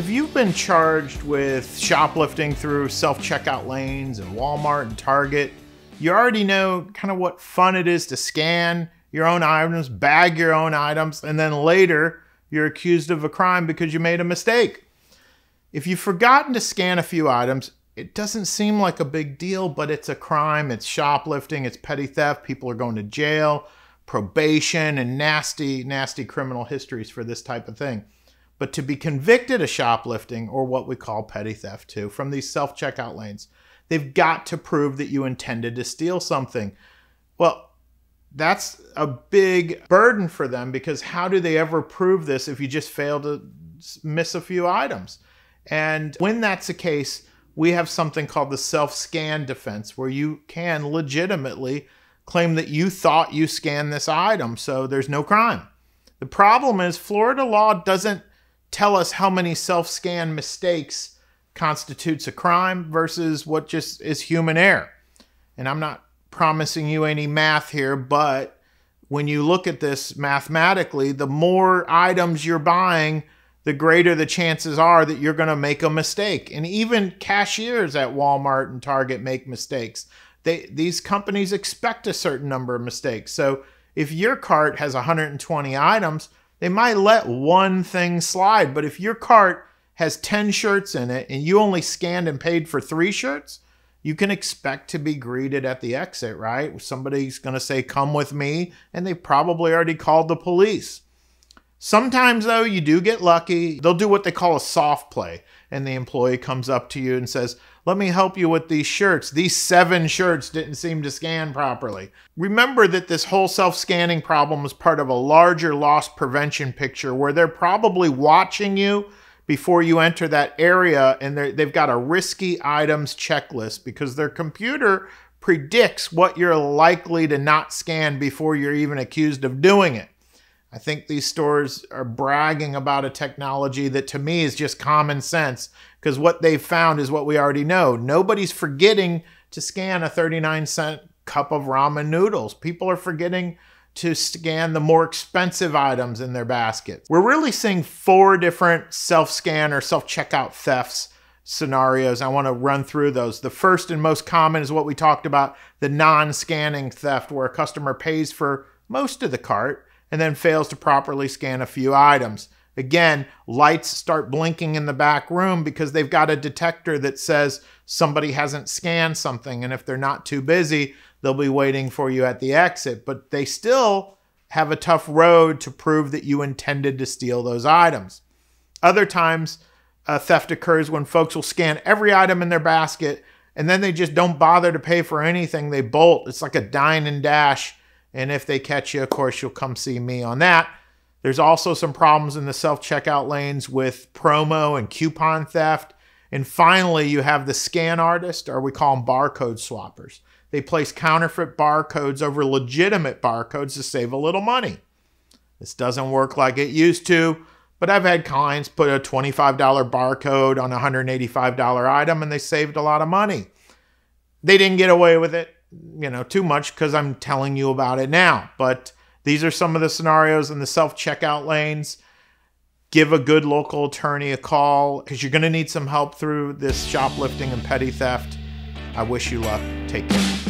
If you've been charged with shoplifting through self-checkout lanes and Walmart and Target, you already know kind of what fun it is to scan your own items, bag your own items, and then later you're accused of a crime because you made a mistake. If you've forgotten to scan a few items, it doesn't seem like a big deal, but it's a crime. It's shoplifting, it's petty theft. People are going to jail, probation, and nasty, nasty criminal histories for this type of thing. But to be convicted of shoplifting, or what we call petty theft too, from these self-checkout lanes, they've got to prove that you intended to steal something. Well, that's a big burden for them, because how do they ever prove this if you just fail to miss a few items? And when that's the case, we have something called the self-scan defense, where you can legitimately claim that you thought you scanned this item, so there's no crime. The problem is Florida law doesn't tell us how many self-scan mistakes constitutes a crime versus what just is human error. And I'm not promising you any math here, but when you look at this mathematically, the more items you're buying, the greater the chances are that you're going to make a mistake. And even cashiers at Walmart and Target make mistakes. These companies expect a certain number of mistakes. So if your cart has 120 items, they might let one thing slide. But if your cart has 10 shirts in it and you only scanned and paid for 3 shirts, you can expect to be greeted at the exit, right? Somebody's going to say, "Come with me," and they probably already called the police. Sometimes, though, you do get lucky. They'll do what they call a soft play, and the employee comes up to you and says, "Let me help you with these shirts. These 7 shirts didn't seem to scan properly." Remember that this whole self-scanning problem is part of a larger loss prevention picture, where they're probably watching you before you enter that area, and they've got a risky items checklist, because their computer predicts what you're likely to not scan before you're even accused of doing it. I think these stores are bragging about a technology that to me is just common sense, because what they've found is what we already know. Nobody's forgetting to scan a 39-cent cup of ramen noodles. People are forgetting to scan the more expensive items in their basket. We're really seeing 4 different self-scan or self-checkout thefts scenarios. I want to run through those. The first and most common is what we talked about, the non-scanning theft, where a customer pays for most of the cart and then fails to properly scan a few items. Again, lights start blinking in the back room because they've got a detector that says somebody hasn't scanned something. And if they're not too busy, they'll be waiting for you at the exit. But they still have a tough road to prove that you intended to steal those items. Other times, theft occurs when folks will scan every item in their basket and then they just don't bother to pay for anything. They bolt. It's like a dine and dash. And if they catch you, of course, you'll come see me on that. There's also some problems in the self-checkout lanes with promo and coupon theft. And finally, you have the scan artist, or we call them barcode swappers. They place counterfeit barcodes over legitimate barcodes to save a little money. This doesn't work like it used to, but I've had clients put a $25 barcode on a $185 item and they saved a lot of money. They didn't get away with it, too much, because I'm telling you about it now. But these are some of the scenarios in the self-checkout lanes. Give a good local attorney a call, because you're going to need some help through this shoplifting and petty theft. I wish you luck. Take care.